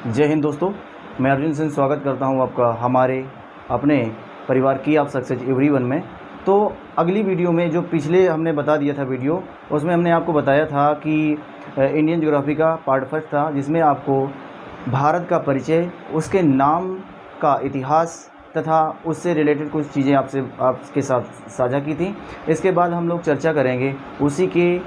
जय हिंद दोस्तों, मैं अर्जुन सिंह स्वागत करता हूं आपका हमारे अपने परिवार की आप सक्सेस एवरीवन में। तो अगली वीडियो में जो पिछले हमने बता दिया था वीडियो, उसमें हमने आपको बताया था कि इंडियन ज्योग्राफी का पार्ट फर्स्ट था, जिसमें आपको भारत का परिचय, उसके नाम का इतिहास तथा उससे रिलेटेड कुछ चीज़ें आपके साथ साझा की थी। इसके बाद हम लोग चर्चा करेंगे उसी के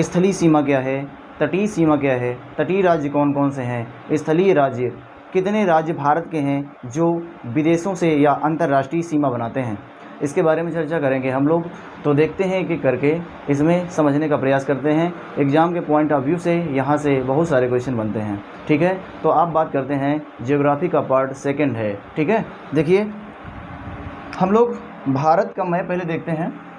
स्थलीय सीमा क्या है, तटीय सीमा क्या है, तटीय राज्य कौन कौन से हैं, स्थलीय राज्य कितने राज्य भारत के हैं जो विदेशों से या अंतर्राष्ट्रीय सीमा बनाते हैं, इसके बारे में चर्चा करेंगे हम लोग। तो देखते हैं कि करके इसमें समझने का प्रयास करते हैं। एग्ज़ाम के पॉइंट ऑफ व्यू से यहाँ से बहुत सारे क्वेश्चन बनते हैं, ठीक है। तो आप बात करते हैं ज्योग्राफी का पार्ट सेकंड है, ठीक है। देखिए, हम लोग भारत का मैप पहले देखते हैं।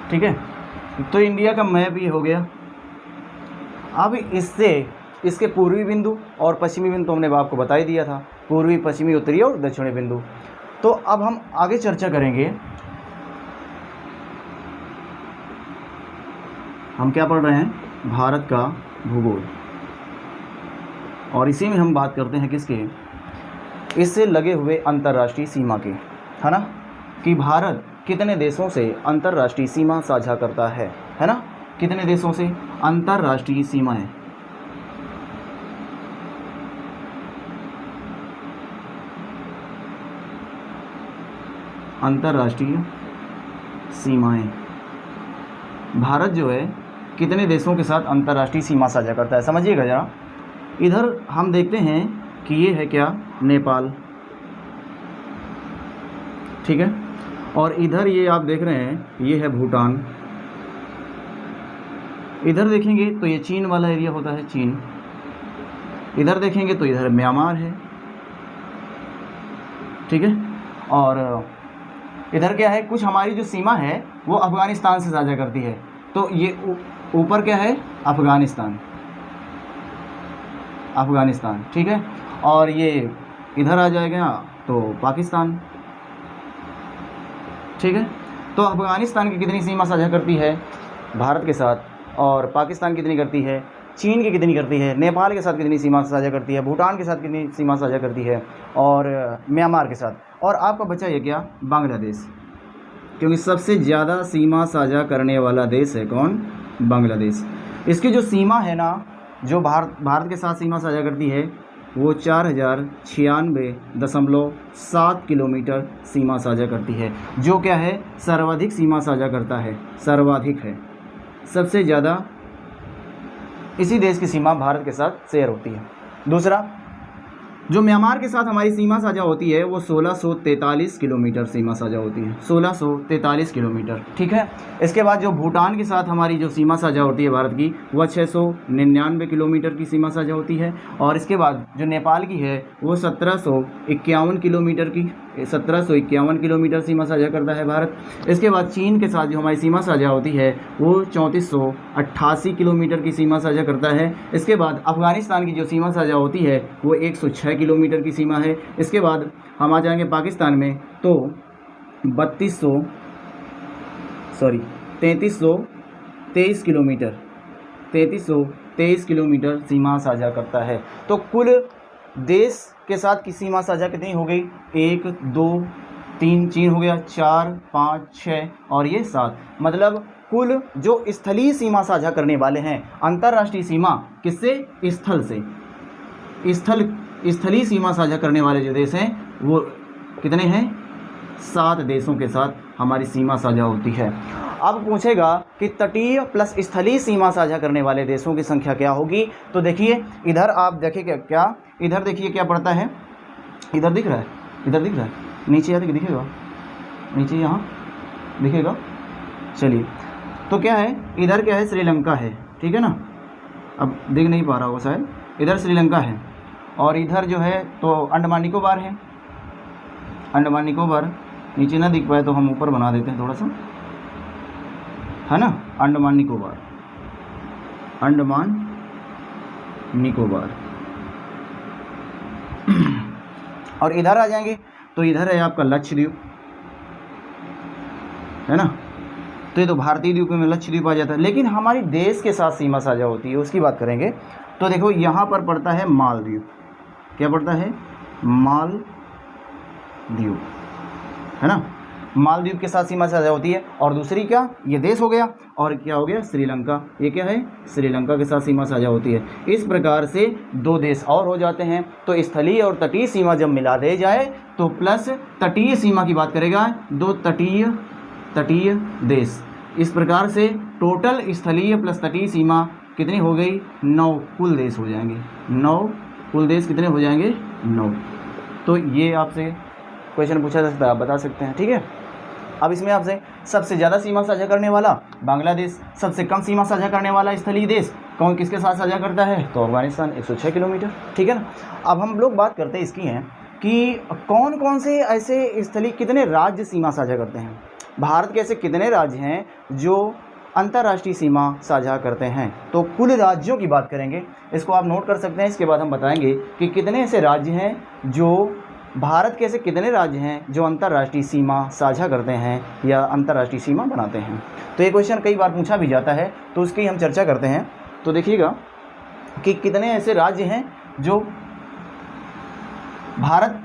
ठीक है, तो इंडिया का मैप ये हो गया। अब इसके पूर्वी बिंदु और पश्चिमी बिंदु तो हमने आपको बता ही दिया था, पूर्वी, पश्चिमी, उत्तरी और दक्षिणी बिंदु। तो अब हम आगे चर्चा करेंगे। हम क्या पढ़ रहे हैं? भारत का भूगोल। और इसी में हम बात करते हैं किसके? इससे लगे हुए अंतर्राष्ट्रीय सीमा के, है ना, कि भारत कितने देशों से अंतर्राष्ट्रीय सीमा साझा करता है ना। कितने देशों से अंतर्राष्ट्रीय सीमा है? अंतर्राष्ट्रीय सीमाएं भारत जो है कितने देशों के साथ अंतर्राष्ट्रीय सीमा साझा करता है, समझिएगा जरा। इधर हम देखते हैं कि ये है क्या? नेपाल, ठीक है। और इधर ये आप देख रहे हैं, ये है भूटान। इधर देखेंगे तो ये चीन वाला एरिया होता है, चीन। इधर देखेंगे तो इधर म्यांमार है, ठीक है। और इधर क्या है? कुछ हमारी जो सीमा है वो अफ़गानिस्तान से साझा करती है। तो ये ऊपर क्या है? अफ़गानिस्तान, अफ़गानिस्तान, ठीक है। और ये इधर आ जाएगा तो पाकिस्तान, ठीक है। तो अफ़गानिस्तान की कितनी सीमा साझा करती है भारत के साथ, और पाकिस्तान कितनी करती है, चीन की कितनी करती है, नेपाल के साथ कितनी सीमा साझा करती है, भूटान के साथ कितनी सीमा साझा करती है, और म्यांमार के साथ। और आपका बचा ये क्या? बांग्लादेश, क्योंकि सबसे ज़्यादा सीमा साझा करने वाला देश है कौन? बांग्लादेश। इसकी जो सीमा है ना, जो भारत के साथ सीमा साझा करती है, वो 4096.7 किलोमीटर सीमा साझा करती है, जो क्या है? सर्वाधिक सीमा साझा करता है, सर्वाधिक है। सबसे ज़्यादा इसी देश की सीमा भारत के साथ शेयर होती है। दूसरा, जो म्यांमार के साथ हमारी सीमा साझा होती है, वो 1643 किलोमीटर सीमा साझा होती है, 1643 किलोमीटर, ठीक है। इसके बाद जो भूटान के साथ हमारी जो सीमा साझा होती है भारत की, वह 699 किलोमीटर की सीमा साझा होती है। और इसके बाद जो नेपाल की है, वो 1751 किलोमीटर सीमा साझा करता है भारत। इसके बाद चीन के साथ जो हमारी सीमा साझा होती है, वो 3488 किलोमीटर की सीमा साझा करता है। इसके बाद अफ़गानिस्तान की जो सीमा साझा होती है, वो 106 किलोमीटर की सीमा है। इसके बाद हम आ जाएंगे पाकिस्तान में, तो 3323 किलोमीटर सीमा साझा करता है। तो कुल देश के साथ की सीमा साझा कितनी हो गई? 1 2 3, चीन हो गया, 4 5 6 और ये 7। मतलब कुल जो स्थलीय सीमा साझा करने वाले हैं, अंतर्राष्ट्रीय सीमा किससे? स्थल से। स्थलीय सीमा साझा करने वाले जो देश हैं वो कितने हैं? 7 देशों के साथ हमारी सीमा साझा होती है। अब पूछेगा कि तटीय प्लस स्थलीय सीमा साझा करने वाले देशों की संख्या क्या होगी। तो देखिए इधर आप देखिए क्या इधर देखिए क्या पड़ता है, इधर दिख रहा है, इधर दिख रहा है, नीचे या दिखेगा, नीचे यहाँ दिखेगा। चलिए तो क्या है, इधर क्या है, श्रीलंका है, ठीक है ना, अब दिख नहीं पा रहा होगा शायद, इधर श्रीलंका है और इधर जो है तो अंडमान निकोबार है। अंडमान निकोबार नीचे ना दिख पाए तो हम ऊपर बना देते हैं थोड़ा सा, है ना, अंडमान निकोबार, अंडमान निकोबार। और इधर आ जाएंगे तो इधर है आपका लक्षद्वीप, है ना, तो ये तो भारतीय द्वीप में लक्षद्वीप आ जाता है। लेकिन हमारी देश के साथ सीमा साझा होती है, उसकी बात करेंगे तो देखो यहाँ पर पड़ता है मालदीव, क्या पड़ता है, मालदीव, है ना, मालदीव के साथ सीमा साझा होती है। और दूसरी क्या, ये देश हो गया, और क्या हो गया, श्रीलंका, ये क्या है, श्रीलंका के साथ सीमा साझा होती है। इस प्रकार से 2 देश और हो जाते हैं। तो स्थलीय और तटीय सीमा जब मिला दे जाए तो प्लस तटीय सीमा की बात करेगा 2 तटीय देश। इस प्रकार से टोटल स्थलीय प्लस तटीय सीमा कितनी हो गई, 9 कुल देश हो जाएंगे, 9 कुल देश कितने हो जाएंगे, 9। तो ये आपसे क्वेश्चन पूछा जा सकता है, आप बता सकते हैं, ठीक है। अब इसमें आपसे सबसे ज़्यादा सीमा साझा करने वाला बांग्लादेश, सबसे कम सीमा साझा करने वाला स्थलीय देश कौन किसके साथ साझा करता है, तो अफगानिस्तान 106 किलोमीटर, ठीक है ना। अब हम लोग बात करते हैं इसकी हैं कि कौन कौन से ऐसे स्थलीय कितने राज्य सीमा साझा करते हैं। भारत के ऐसे कितने राज्य हैं जो अंतर्राष्ट्रीय सीमा साझा करते हैं। तो कुल राज्यों की बात करेंगे, इसको आप नोट कर सकते हैं। इसके बाद हम बताएंगे कि कितने ऐसे राज्य हैं जो भारत के ऐसे कितने राज्य हैं जो अंतर्राष्ट्रीय सीमा साझा करते हैं या अंतर्राष्ट्रीय सीमा बनाते हैं। तो ये क्वेश्चन कई बार पूछा भी जाता है, तो उसकी हम चर्चा करते हैं। तो देखिएगा कि कितने ऐसे राज्य हैं जो भारत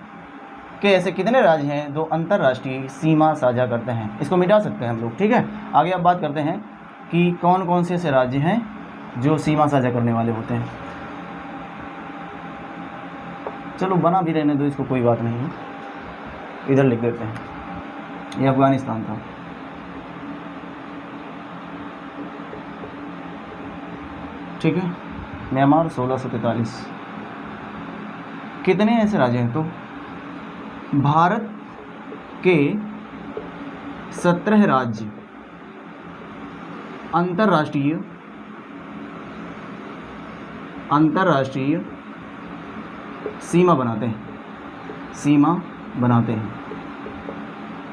के ऐसे कितने राज्य हैं जो अंतर्राष्ट्रीय सीमा साझा करते हैं। इसको मिटा सकते हैं हम लोग, ठीक है। आगे अब बात करते हैं कि कौन कौन से ऐसे राज्य हैं जो सीमा साझा करने वाले होते हैं। चलो बना भी रहने दो इसको, कोई बात नहीं है, इधर लिख देते हैं, ये अफगानिस्तान था, ठीक है। म्यांमार 1643। कितने ऐसे राज्य हैं, तो भारत के 17 राज्य अंतर्राष्ट्रीय सीमा बनाते हैं,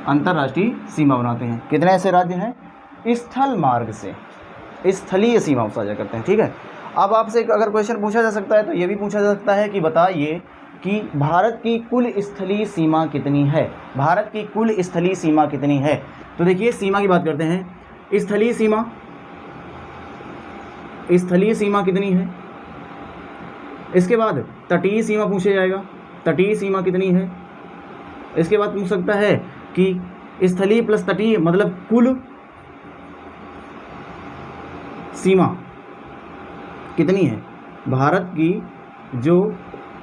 अंतर्राष्ट्रीय सीमा बनाते हैं। कितने ऐसे राज्य हैं, स्थल मार्ग से स्थलीय सीमा साझा करते हैं, ठीक है। अब आपसे अगर क्वेश्चन पूछा जा सकता है तो ये भी पूछा जा सकता है कि बताइए कि भारत की कुल स्थलीय सीमा कितनी है, भारत की कुल स्थलीय सीमा कितनी है। तो देखिए सीमा की बात करते हैं, स्थलीय सीमा कितनी है। इसके बाद तटीय सीमा पूछा जाएगा, तटीय सीमा कितनी है। इसके बाद पूछ सकता है कि स्थलीय प्लस तटीय मतलब कुल सीमा कितनी है, भारत की जो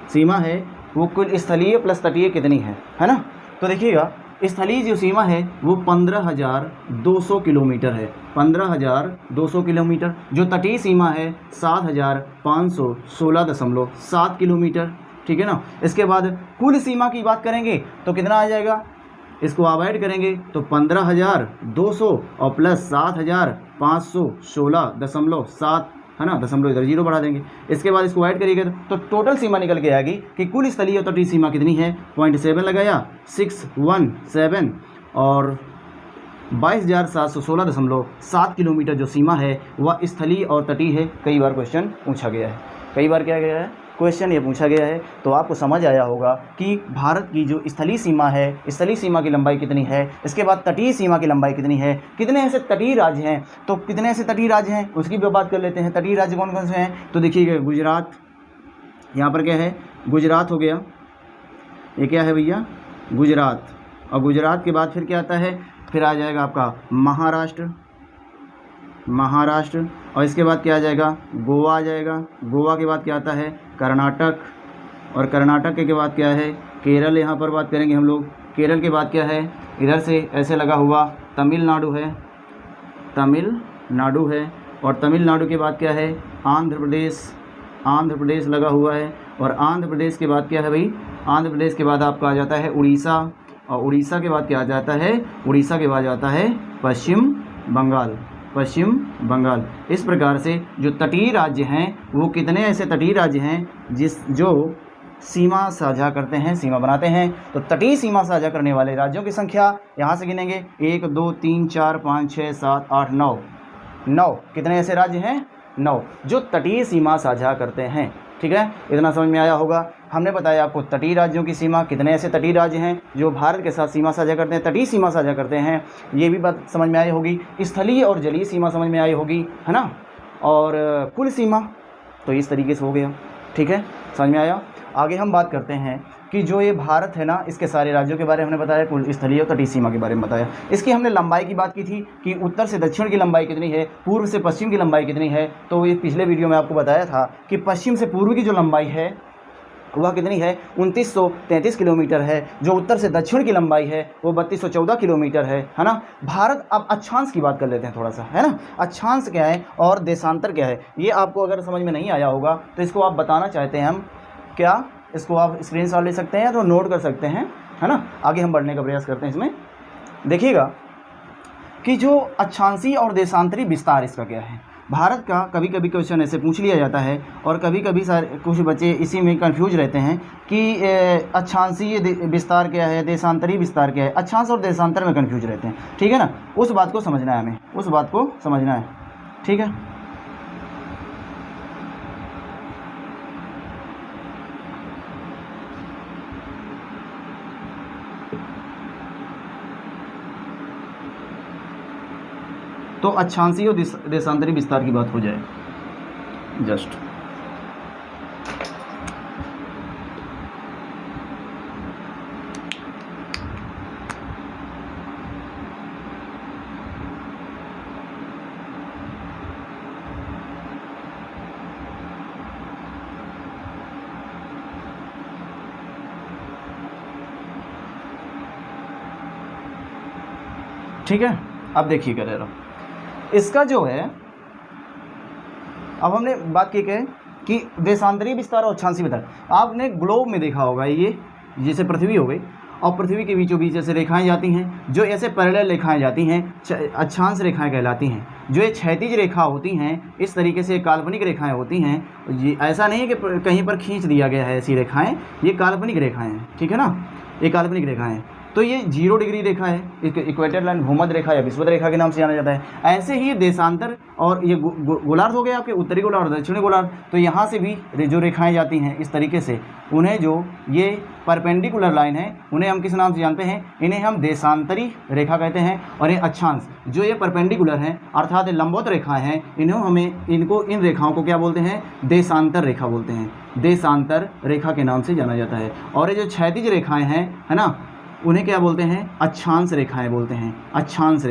सीमा है वो कुल स्थलीय प्लस तटीय कितनी है ना। तो देखिएगा स्थलीय जो सीमा है वो 15,200 किलोमीटर है, 15,200 किलोमीटर। जो तटीय सीमा है 7,516.7 किलोमीटर, ठीक है ना। इसके बाद कुल सीमा की बात करेंगे तो कितना आ जाएगा, इसको आप ऐड करेंगे तो 15,200 और प्लस 7,516.7, है ना, दशमलव इधर 0 बढ़ा देंगे। इसके बाद इसको ऐड करिएगा तो टोटल सीमा निकल के आएगी कि कुल स्थलीय और तटीय सीमा कितनी है, 0.7 लगाया 617 और 22,716.7 किलोमीटर जो सीमा है वह स्थलीय और तटीय है। कई बार क्वेश्चन पूछा गया है, कई बार क्या गया है क्वेश्चन ये पूछा गया है। तो आपको समझ आया होगा कि भारत की जो स्थलीय सीमा है, स्थलीय सीमा की लंबाई कितनी है। इसके बाद तटीय सीमा की लंबाई कितनी है, कितने ऐसे तटीय राज्य हैं, तो कितने ऐसे तटीय राज्य हैं उसकी भी बात कर लेते हैं। तटीय राज्य कौन कौन से हैं, तो देखिएगा गुजरात, यहाँ पर क्या है, गुजरात हो गया, ये क्या है भैया, गुजरात। और गुजरात के बाद फिर क्या आता है, फिर आ जाएगा आपका महाराष्ट्र, और इसके बाद क्या आ जाएगा, गोवा आ जाएगा। गोवा के बाद क्या आता है, कर्नाटक, और कर्नाटक के बाद क्या है, केरल। यहाँ पर बात करेंगे हम लोग, केरल के बाद क्या है, इधर से ऐसे लगा हुआ तमिलनाडु है, तमिलनाडु है, और तमिलनाडु के बाद क्या है, आंध्र प्रदेश लगा हुआ है, और आंध्र प्रदेश के बाद क्या है भाई, आंध्र प्रदेश के बाद आपका आ जाता है उड़ीसा, और उड़ीसा के बाद क्या आ जाता है, उड़ीसा के बाद आता है पश्चिम बंगाल। इस प्रकार से जो तटीय राज्य हैं वो कितने ऐसे तटीय राज्य हैं जो सीमा साझा करते हैं, सीमा बनाते हैं। तो तटीय सीमा साझा करने वाले राज्यों की संख्या यहाँ से गिनेंगे 1 2 3 4 5 6 7 8 9 कितने ऐसे राज्य हैं, 9 जो तटीय सीमा साझा करते हैं। ठीक है, इतना समझ में आया होगा। हमने बताया आपको तटीय राज्यों की सीमा, कितने ऐसे तटीय राज्य हैं जो भारत के साथ सीमा साझा करते हैं, तटीय सीमा साझा करते हैं, ये भी बात समझ में आई होगी। स्थलीय और जलीय सीमा समझ में आई होगी, है ना, और कुल सीमा तो इस तरीके से हो गया। ठीक है, समझ में आया। आगे हम बात करते हैं कि जो ये भारत है ना, इसके सारे राज्यों के बारे में हमने बताया, कुल स्थलीय और तटीय सीमा के बारे में बताया। इसकी हमने लंबाई की बात की थी कि उत्तर से दक्षिण की लंबाई कितनी है, पूर्व से पश्चिम की लंबाई कितनी है। तो ये पिछले वीडियो में आपको बताया था कि पश्चिम से पूर्व की जो लंबाई है वह कितनी है, 2933 किलोमीटर है। जो उत्तर से दक्षिण की लंबाई है वो 3214 किलोमीटर है ना। भारत, अब अक्षांश की बात कर लेते हैं थोड़ा सा, है ना। अक्षांश क्या है और देशांतर क्या है, ये आपको अगर समझ में नहीं आया होगा तो इसको आप बताना चाहते हैं हम क्या, इसको आप स्क्रीनशॉट ले सकते हैं तो नोट कर सकते हैं, है ना। आगे हम बढ़ने का प्रयास करते हैं। इसमें देखिएगा कि जो अक्षांशीय और देशांतरी विस्तार इसका क्या है। भारत का कभी कभी क्वेश्चन ऐसे पूछ लिया जाता है और कभी कभी कुछ बच्चे इसी में कंफ्यूज रहते हैं कि अक्षांशीय विस्तार क्या है, देशांतरी विस्तार क्या है। अक्षांश और देशांतर में कंफ्यूज रहते हैं, ठीक है ना। उस बात को समझना है हमें, उस बात को समझना है, ठीक है। तो अक्षांशीय और देशांतरी विस्तार की बात हो जाए जस्ट। ठीक है, अब देखिए क्या रह रहा इसका जो है। अब हमने बात की कि देशांतरी विस्तार और अक्षांशीय विस्तार। आपने ग्लोब में देखा होगा, ये जैसे पृथ्वी हो गई और पृथ्वी के बीचों बीच ऐसे रेखाएं जाती हैं, जो ऐसे पैरेलल रेखाएं जाती हैं अक्षांश रेखाएं कहलाती हैं। जो ये क्षैतिज रेखा होती हैं, इस तरीके से काल्पनिक रेखाएं होती हैं। ये ऐसा नहीं है कि कहीं पर खींच दिया गया है ऐसी रेखाएं, ये काल्पनिक रेखाएं हैं, ठीक है ना, ये काल्पनिक रेखाएं। तो ये 0 डिग्री रेखा है, इक्वेटर लाइन भूमध्य रेखा या विषुवत रेखा के नाम से जाना जाता है। ऐसे ही देशांतर और ये गोलार्ध हो गए आपके, उत्तरी गोलार्ध, दक्षिणी गोलार्ध। तो यहाँ से भी जो रेखाएं जाती हैं इस तरीके से, उन्हें जो ये परपेंडिकुलर लाइन है उन्हें हम किस नाम से जानते हैं, इन्हें हम देशांतरी रेखा कहते हैं। और ये अक्षांश जो ये परपेंडिकुलर हैं अर्थात लंबवत रेखाएं हैं, इन रेखाओं को क्या बोलते हैं, देशांतर रेखा बोलते हैं, देशांतर रेखा के नाम से जाना जाता है। और ये जो क्षैतिज रेखाएं हैं, है ना, उन्हें क्या बोलते हैं, अक्षांश रेखाएं बोलते हैं, अक्षांश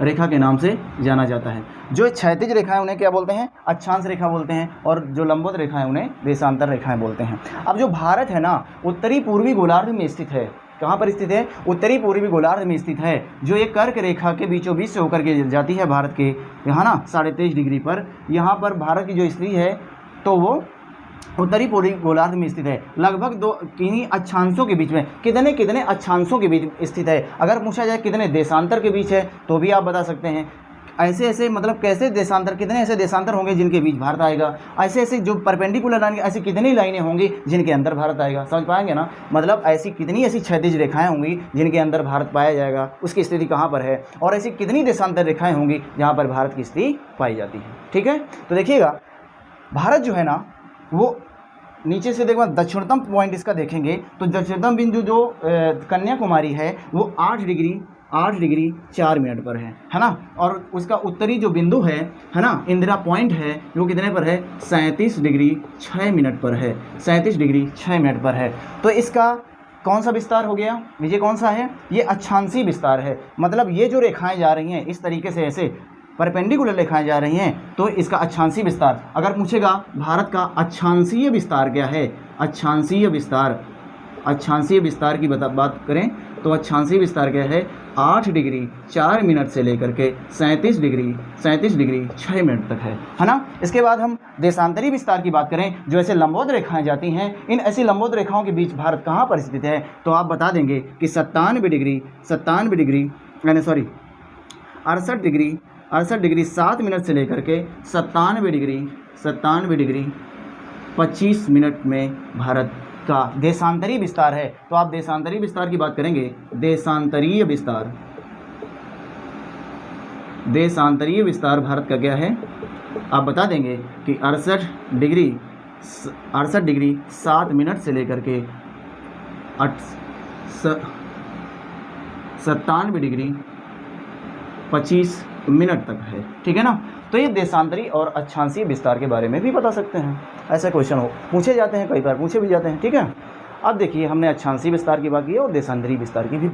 रेखा के नाम से जाना जाता है। जो क्षैतिज रेखाएं उन्हें क्या बोलते हैं, अक्षांश रेखा बोलते हैं, और जो लंबवत रेखाएं उन्हें देशांतर रेखाएं बोलते हैं। अब जो भारत है ना, उत्तरी पूर्वी गोलार्ध में स्थित है। कहाँ पर स्थित है, उत्तरी पूर्वी गोलार्ध में स्थित है। जो ये कर्क रेखा के बीचों बीच से होकर के जाती है भारत के यहाँ ना 23.5 डिग्री पर। यहाँ पर भारत की जो स्थिति है तो वो उत्तरी पूर्वी गोलार्ध में स्थित है। लगभग किन्हीं अक्षांशों के बीच में, कितने अक्षांशों के बीच स्थित है। अगर पूछा जाए कितने देशांतर के बीच है तो भी आप बता सकते हैं। ऐसे मतलब कैसे देशांतर, कितने ऐसे देशांतर होंगे जिनके बीच भारत आएगा। ऐसे जो परपेंडिकुलर लाइन, ऐसी कितनी लाइनें होंगी जिनके अंदर भारत आएगा। समझ पाएंगे ना, मतलब कितनी ऐसी क्षैतिज रेखाएं होंगी जिनके अंदर भारत पाया जाएगा, उसकी स्थिति कहाँ पर है। और ऐसी कितनी देशांतर रेखाएं होंगी जहाँ पर भारत की स्थिति पाई जाती है। ठीक है, तो देखिएगा भारत जो है ना, वो नीचे से देखो दक्षिणतम पॉइंट इसका देखेंगे तो दक्षिणतम बिंदु जो कन्याकुमारी है वो 8 डिग्री 4 मिनट पर है ना। और उसका उत्तरी जो बिंदु है ना, इंदिरा पॉइंट है, वो कितने पर है, 37 डिग्री 6 मिनट पर है, 37 डिग्री 6 मिनट पर है। तो इसका कौन सा विस्तार हो गया, ये कौन सा है, ये अक्षांशीय विस्तार है। मतलब ये जो रेखाएं जा रही हैं इस तरीके से, ऐसे परपेंडिकुलर रेखाएं जा रही हैं, तो इसका अक्षांशीय विस्तार। अगर पूछेगा भारत का अक्षांशीय विस्तार क्या है, अक्षांशीय विस्तार की बात करें तो अक्षांशीय विस्तार क्या है, 8 डिग्री 4 मिनट से लेकर के 37 डिग्री 6 मिनट तक है ना। इसके बाद हम देशांतरी विस्तार की बात करें, जो ऐसे लंबवत रेखाएं जाती हैं, इन ऐसी लंबवत रेखाओं के बीच भारत कहाँ पर स्थित है, तो आप बता देंगे कि 97 डिग्री 68 डिग्री 7 मिनट से लेकर के 97 डिग्री 25 मिनट में भारत का देशांतरी विस्तार है। तो आप देशांतरी विस्तार की बात करेंगे, देशांतरीय विस्तार भारत का क्या है, आप बता देंगे कि 68 डिग्री 7 मिनट से लेकर के 97 डिग्री 25 मिनट तक है, ठीक है ना। तो ये देशांतरी और अक्षांशीय विस्तार के बारे में भी बता सकते हैं, ऐसे क्वेश्चन पूछे जाते हैं, कई बार पूछे भी जाते हैं, ठीक है। अब देखिए हमने अक्षांशीय विस्तार की बात की है और देशांतरी विस्तार की भी